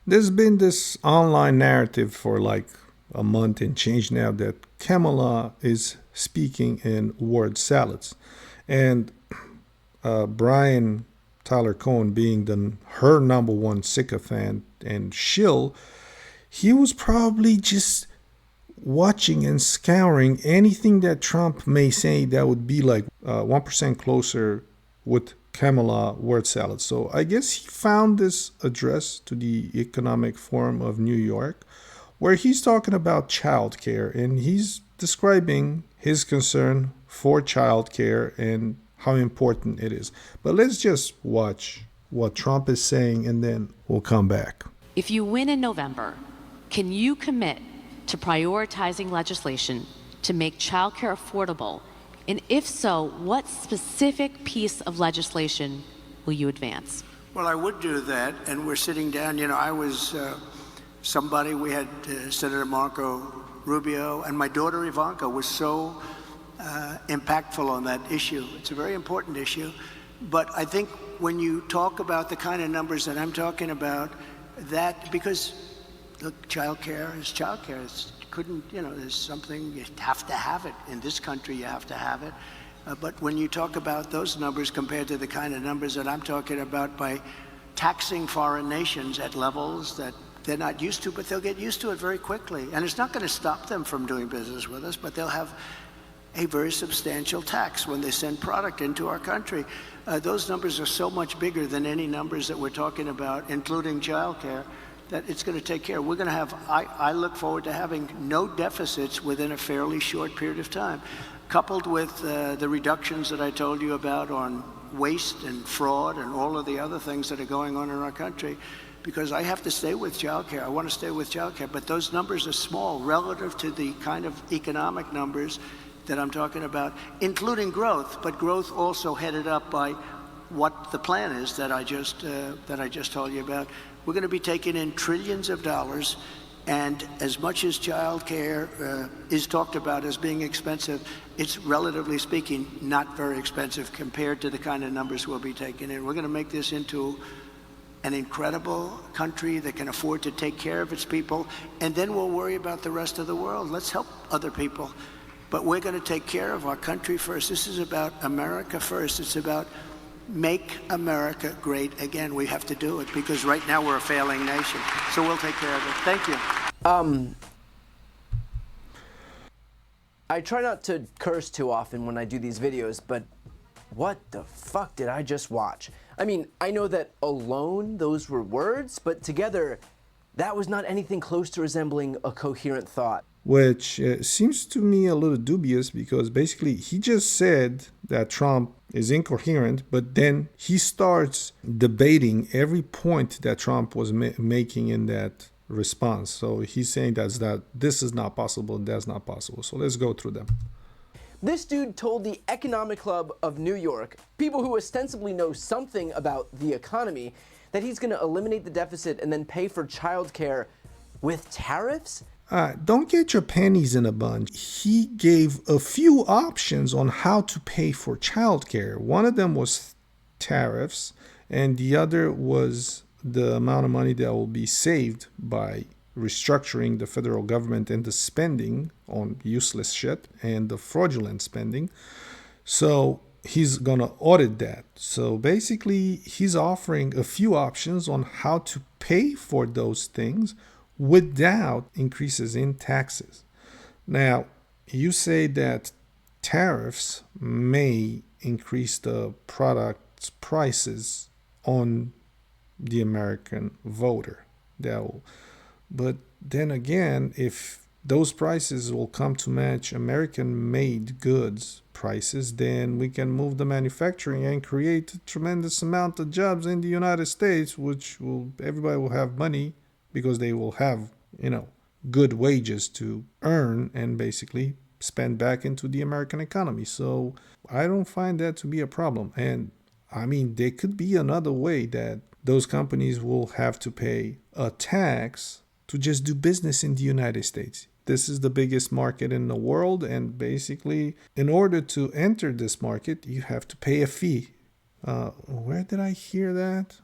There's been this online narrative for like a month and change now that Kamala is speaking in word salads. And Brian Tyler Cohen being her number one sycophant and shill, he was probably just watching and scouring anything that Trump may say that would be like 1% closer with Kamala word salad. So I guess he found this address to the Economic Forum of New York where he's talking about childcare and he's describing his concern for childcare and how important it is. But let's just watch what Trump is saying and then we'll come back. If you win in November, can you commit to prioritizing legislation to make childcare affordable? And if so, what specific piece of legislation will you advance? Well, I would do that, and we're sitting down. I was we had Senator Marco Rubio, and my daughter Ivanka was so impactful on that issue. It's a very important issue. But I think when you talk about the kind of numbers that I'm talking about, because look, childcare is childcare. There's something, you have to have it. In this country, you have to have it. But when you talk about those numbers compared to the kind of numbers that I'm talking about by taxing foreign nations at levels that they're not used to, but they'll get used to it very quickly. And it's not going to stop them from doing business with us, but they'll have a very substantial tax when they send product into our country. Those numbers are so much bigger than any numbers that we're talking about, including childcare, that it's going to take care. We're going to have, I look forward to having no deficits within a fairly short period of time, coupled with the reductions that I told you about on waste and fraud and all of the other things that are going on in our country, because I have to stay with childcare. I want to stay with childcare, but those numbers are small relative to the kind of economic numbers that I'm talking about, including growth, but growth also headed up by what the plan is that I just told you about. We're going to be taking in trillions of dollars, and as much as child care is talked about as being expensive, it's relatively speaking not very expensive compared to the kind of numbers we'll be taking in. We're going to make this into an incredible country that can afford to take care of its people, and then we'll worry about the rest of the world. Let's help other people. But we're going to take care of our country first. This is about America first. It's about make America great again. We have to do it because right now we're a failing nation. So we'll take care of it. Thank you. I try not to curse too often when I do these videos, but what the fuck did I just watch? I mean, I know that alone those were words, but together that was not anything close to resembling a coherent thought. Which seems to me a little dubious because basically he just said that Trump is incoherent, but then he starts debating every point that Trump was making in that response. So he's saying that this is not possible, that's not possible. So let's go through them. This dude told the Economic Club of New York, people who ostensibly know something about the economy, that he's going to eliminate the deficit and then pay for childcare with tariffs? Don't get your panties in a bunch. He gave a few options on how to pay for childcare. One of them was tariffs, and the other was the amount of money that will be saved by restructuring the federal government and the spending on useless shit and the fraudulent spending. So he's going to audit that. So basically, he's offering a few options on how to pay for those things without increases in taxes. Now, you say that tariffs may increase the product's prices on the American voter. But then again, if those prices will come to match American-made goods prices, then we can move the manufacturing and create a tremendous amount of jobs in the United States, everybody will have money because they will have, good wages to earn and basically spend back into the American economy. So I don't find that to be a problem. And I mean, there could be another way that those companies will have to pay a tax to just do business in the United States. This is the biggest market in the world. And basically, in order to enter this market, you have to pay a fee. Where did I hear that?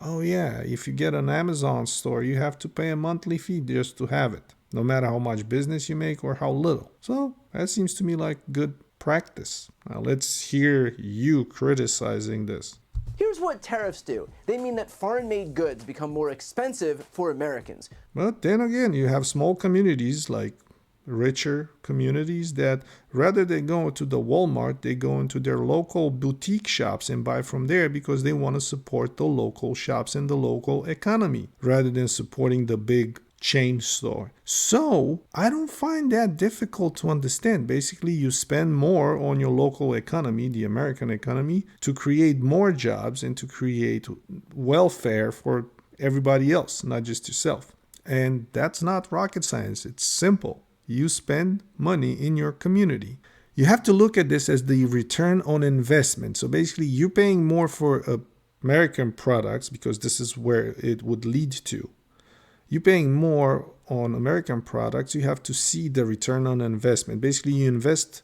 Oh yeah, if you get an Amazon store, you have to pay a monthly fee just to have it, no matter how much business you make or how little. So that seems to me like good practice. Now let's hear you criticizing this. Here's what tariffs do. They mean that foreign-made goods become more expensive for Americans. But then again, you have small communities like richer communities that rather than go to the Walmart, they go into their local boutique shops and buy from there because they want to support the local shops and the local economy rather than supporting the big chain store. So I don't find that difficult to understand. Basically, you spend more on your local economy, the American economy, to create more jobs and to create welfare for everybody else, not just yourself. And that's not rocket science. It's simple. You spend money in your community. You have to look at this as the return on investment. So basically, you're paying more for American products because this is where it would lead to. You're paying more on American products. You have to see the return on investment. Basically, you invest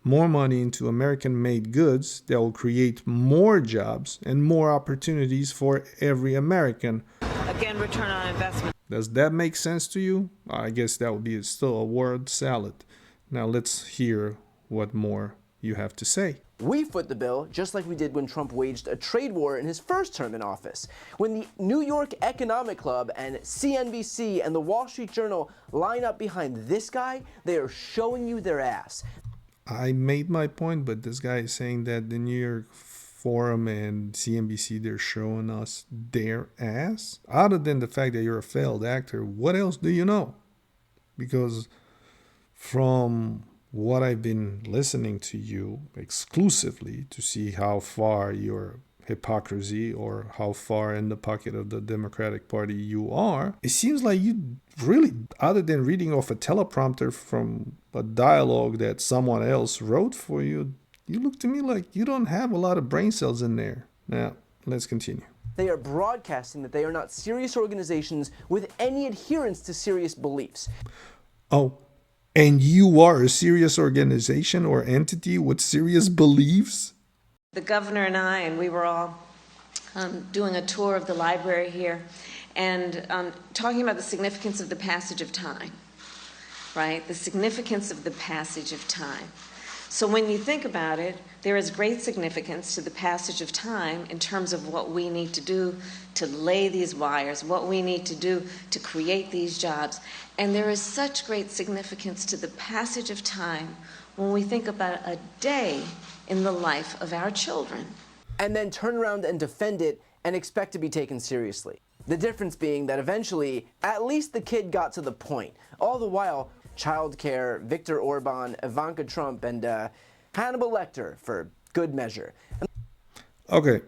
more money into American-made goods that will create more jobs and more opportunities for every American. Again, return on investment. Does that make sense to you? I guess that would be still a word salad. Now let's hear what more you have to say. We foot the bill just like we did when Trump waged a trade war in his first term in office. When the New York Economic Club and CNBC and the Wall Street Journal line up behind this guy, they are showing you their ass. I made my point, but this guy is saying that the New York Forum and CNBC, they're showing us their ass. Other than the fact that you're a failed actor, what else do you know? Because from what I've been listening to you exclusively to see how far your hypocrisy or how far in the pocket of the Democratic Party you are, it seems like you really, other than reading off a teleprompter from a dialogue that someone else wrote for you, you look to me like you don't have a lot of brain cells in there. Now, let's continue. They are broadcasting that they are not serious organizations with any adherence to serious beliefs. Oh, and you are a serious organization or entity with serious beliefs? The governor and I, and we were all doing a tour of the library here and talking about the significance of the passage of time, right? The significance of the passage of time. So when you think about it, there is great significance to the passage of time in terms of what we need to do to lay these wires, what we need to do to create these jobs. And there is such great significance to the passage of time when we think about a day in the life of our children. And then turn around and defend it and expect to be taken seriously. The difference being that eventually, at least the kid got to the point. All the while, childcare, Viktor Orban, Ivanka Trump, and Hannibal Lecter for good measure. Okay.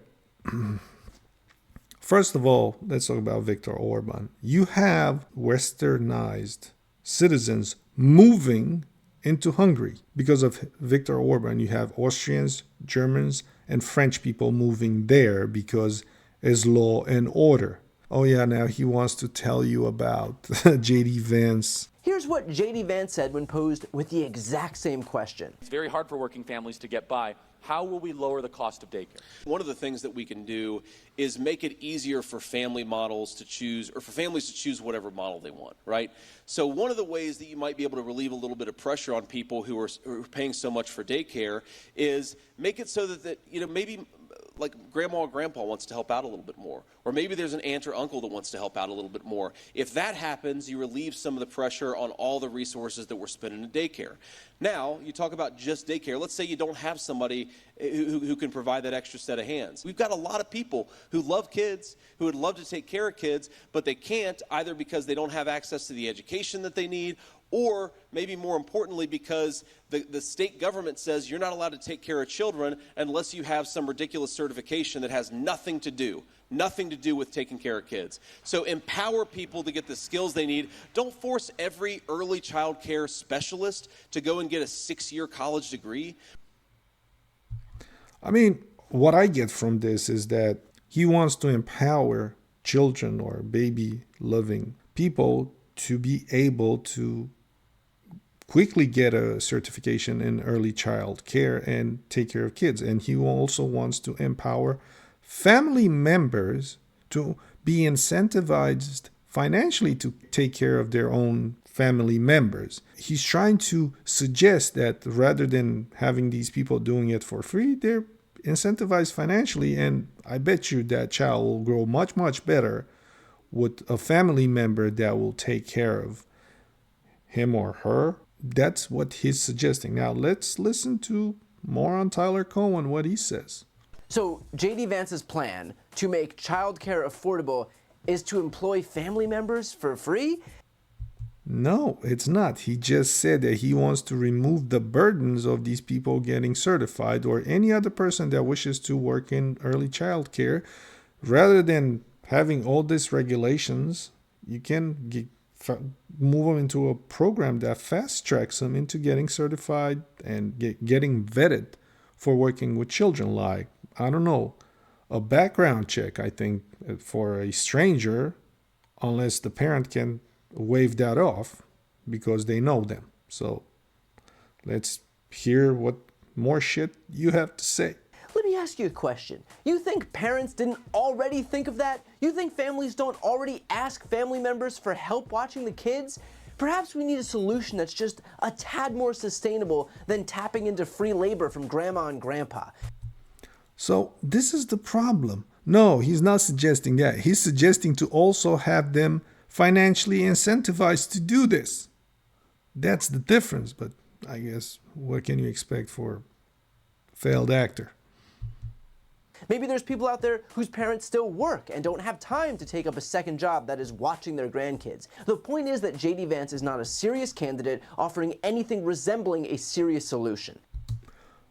First of all, let's talk about Viktor Orban. You have westernized citizens moving into Hungary because of Viktor Orban. You have Austrians, Germans, and French people moving there because it's law and order. Oh yeah, now he wants to tell you about J.D. Vance. Here's what J.D. Vance said when posed with the exact same question. It's very hard for working families to get by. How will we lower the cost of daycare? One of the things that we can do is make it easier for family models to choose, or for families to choose whatever model they want, right? So one of the ways that you might be able to relieve a little bit of pressure on people who are paying so much for daycare is make it so that maybe like grandma or grandpa wants to help out a little bit more. Or maybe there's an aunt or uncle that wants to help out a little bit more. If that happens, you relieve some of the pressure on all the resources that we're spending in daycare. Now, you talk about just daycare. Let's say you don't have somebody who can provide that extra set of hands. We've got a lot of people who love kids, who would love to take care of kids, but they can't either because they don't have access to the education that they need, or maybe more importantly because the state government says you're not allowed to take care of children unless you have some ridiculous certification that has nothing to do with taking care of kids. So empower people to get the skills they need. Don't force every early child care specialist to go and get a 6-year college degree. I mean, what I get from this is that he wants to empower children or baby-loving people to be able to quickly get a certification in early child care and take care of kids. And he also wants to empower family members to be incentivized financially to take care of their own family members. He's trying to suggest that rather than having these people doing it for free, they're incentivized financially, and I bet you that child will grow much, much better with a family member that will take care of him or her. That's what he's suggesting. Now let's listen to more on Tyler Cohen, what he says. So J.D. Vance's plan to make childcare affordable is to employ family members for free? No, it's not. He just said that he wants to remove the burdens of these people getting certified or any other person that wishes to work in early child care. Rather than having all these regulations, you can move them into a program that fast tracks them into getting certified and getting vetted for working with children. Like, I don't know, a background check, I think, for a stranger, unless the parent can wave that off because they know them. So let's hear what more shit you have to say. Let me ask you a question. You think parents didn't already think of that? You think families don't already ask family members for help watching the kids? Perhaps we need a solution that's just a tad more sustainable than tapping into free labor from grandma and grandpa. So this is the problem. No, he's not suggesting that. He's suggesting to also have them financially incentivized to do this. That's the difference, but I guess what can you expect for a failed actor? Maybe there's people out there whose parents still work and don't have time to take up a second job that is watching their grandkids. The point is that J.D. Vance is not a serious candidate offering anything resembling a serious solution.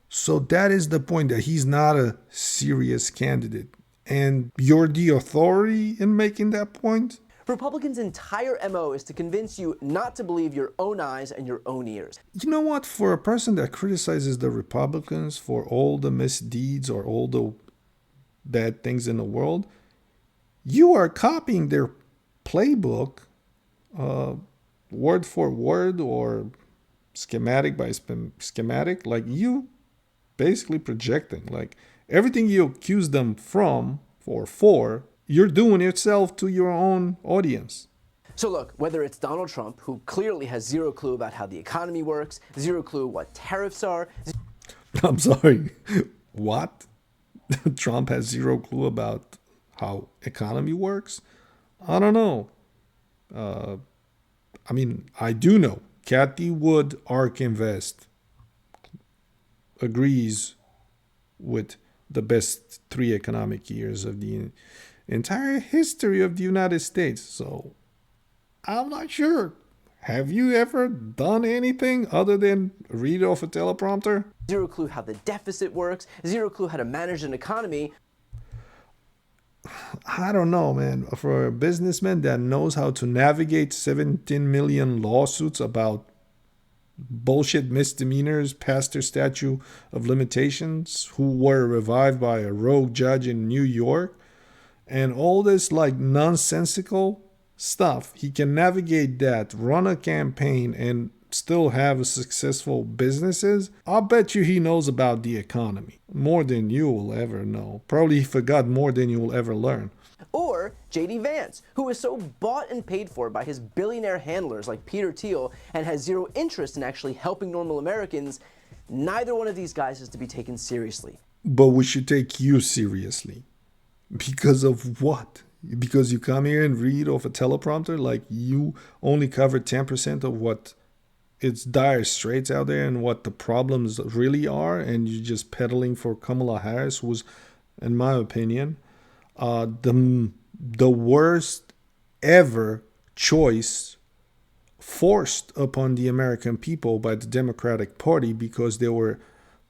So that is the point, that he's not a serious candidate. And you're the authority in making that point? Republicans' entire MO is to convince you not to believe your own eyes and your own ears. You know what? For a person that criticizes the Republicans for all the misdeeds or all the bad things in the world, you are copying their playbook word for word or schematic by schematic. Like, you basically projecting. Like, everything you accuse them from or for, you're doing yourself to your own audience. So look, whether it's Donald Trump, who clearly has zero clue about how the economy works, zero clue what tariffs are. I'm sorry, what? Trump has zero clue about how economy works? I don't know. I mean, I do know. Kathy Wood, ARK Invest, agrees with the best 3 economic years of the entire history of the United States. So I'm not sure. Have you ever done anything other than read off a teleprompter? Zero clue how the deficit works, zero clue how to manage an economy. I don't know, man. For a businessman that knows how to navigate 17 million lawsuits about bullshit misdemeanors past their statute of limitations, who were revived by a rogue judge in New York, and all this like nonsensical stuff, he can navigate that, run a campaign, and still have a successful businesses. I'll bet you he knows about the economy more than you will ever know. Probably he forgot more than you will ever learn. Or J.D. Vance, who is so bought and paid for by his billionaire handlers like Peter Thiel and has zero interest in actually helping normal Americans. Neither one of these guys is to be taken seriously. But we should take you seriously. Because of what? Because you come here and read off a teleprompter, like you only cover 10% of what it's dire straits out there and what the problems really are, and you're just peddling for Kamala Harris, who's, in my opinion, the worst ever choice forced upon the American people by the Democratic Party, because they were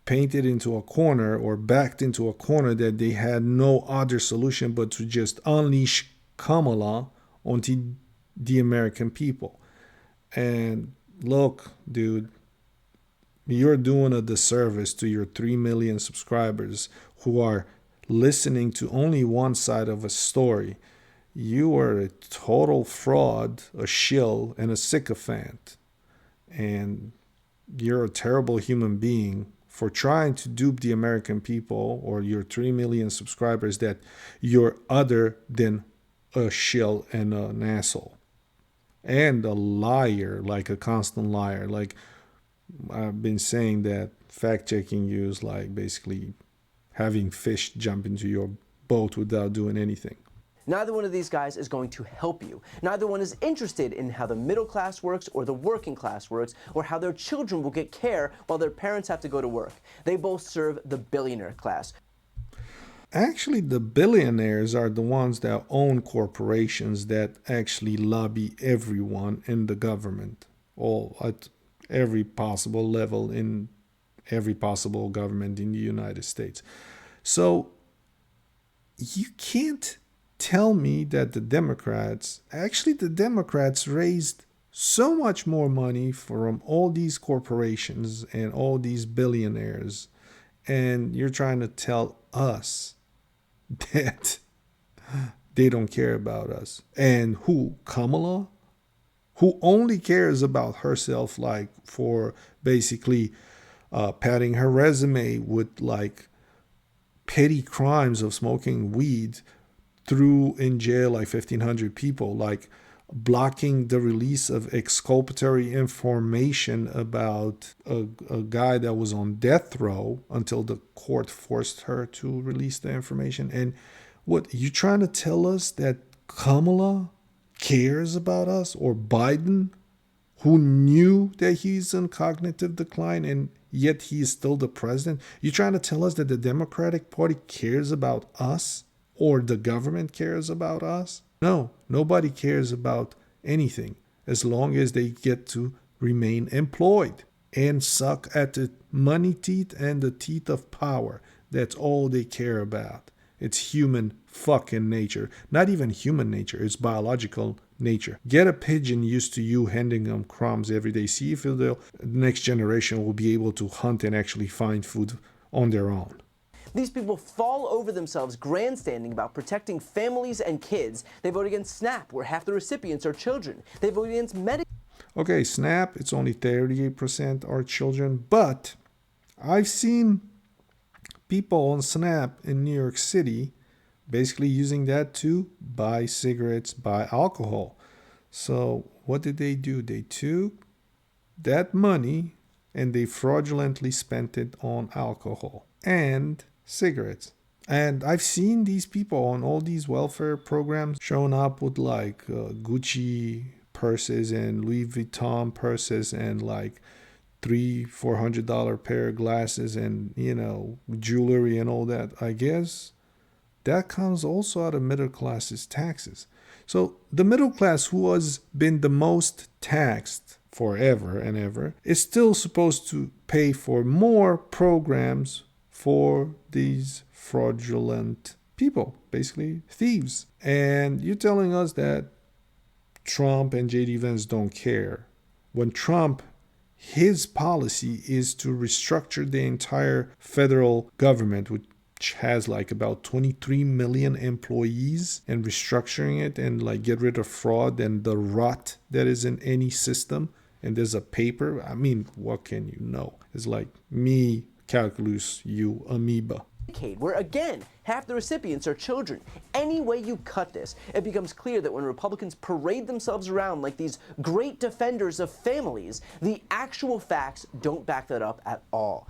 painted into a corner or backed into a corner that they had no other solution but to just unleash Kamala onto the American people. And look, dude, you're doing a disservice to your 3 million subscribers who are listening to only one side of a story. You are a total fraud, a shill, and a sycophant. And you're a terrible human being for trying to dupe the American people or your 3 million subscribers that you're other than a shill and an asshole and a liar, like a constant liar. Like I've been saying that fact checking you is like basically having fish jump into your boat without doing anything. Neither one of these guys is going to help you. Neither one is interested in how the middle class works or the working class works or how their children will get care while their parents have to go to work. They both serve the billionaire class. Actually, the billionaires are the ones that own corporations that actually lobby everyone in the government, all at every possible level in every possible government in the United States. So you can't tell me that the Democrats raised so much more money from all these corporations and all these billionaires, and you're trying to tell us that they don't care about us. And who? Kamala? Who only cares about herself, like for basically padding her resume with like petty crimes of smoking weed, threw in jail like 1,500 people, like blocking the release of exculpatory information about a guy that was on death row until the court forced her to release the information. And what, you trying to tell us that Kamala cares about us, or Biden, who knew that he's in cognitive decline and yet he is still the president? You trying to tell us that the Democratic Party cares about us, or the government cares about us? No, nobody cares about anything as long as they get to remain employed and suck at the money teeth and the teeth of power. That's all they care about. It's human fucking nature. Not even human nature, it's biological nature. Get a pigeon used to you handing them crumbs every day. See if the next generation will be able to hunt and actually find food on their own. These people fall over themselves grandstanding about protecting families and kids. They vote against SNAP, where half the recipients are children. They vote against Medicaid. Okay, SNAP, it's only 38% are children, but I've seen people on SNAP in New York City basically using that to buy cigarettes, buy alcohol. So what did they do? They took that money and they fraudulently spent it on alcohol and cigarettes. And I've seen these people on all these welfare programs showing up with like Gucci purses and Louis Vuitton purses and like $300-400 pair of glasses and, you know, jewelry and all that. I guess that comes also out of middle class's taxes. So the middle class, who has been the most taxed forever and ever, is still supposed to pay for more programs for these fraudulent people, basically thieves. And you're telling us that Trump and JD Vance don't care, when Trump, his policy is to restructure the entire federal government, which has like about 23 million employees, and restructuring it and like get rid of fraud and the rot that is in any system. And there's a paper. I mean, what can you know? It's like me, calculus, you, amoeba. Where again, half the recipients are children. Any way you cut this, it becomes clear that when Republicans parade themselves around like these great defenders of families, the actual facts don't back that up at all.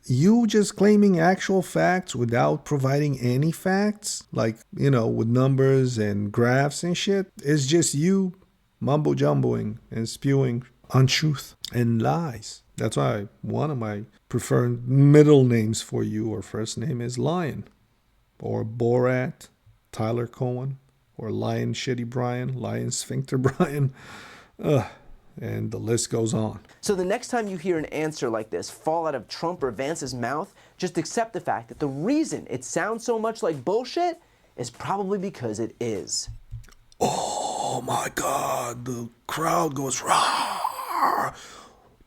You just claiming actual facts without providing any facts, like, you know, with numbers and graphs and shit, is just you mumbo jumboing and spewing untruth and lies. That's why one of my preferred middle names for you or first name is Lion, or Borat, Tyler Cohen, or Lion Shitty Brian, Lion Sphincter Brian. And the list goes on. So the next time you hear an answer like this fall out of Trump or Vance's mouth, just accept the fact that the reason it sounds so much like bullshit is probably because it is. Oh my God, the crowd goes, rah!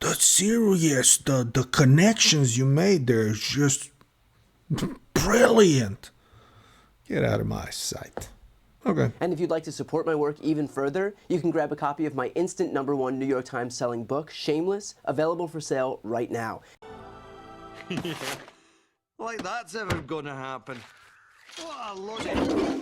That's serious. The connections you made there is just brilliant. Get out of my sight. Okay. And if you'd like to support my work even further, you can grab a copy of my instant #1 New York Times selling book, Shameless, available for sale right now. Yeah. Like that's ever gonna happen. What a load.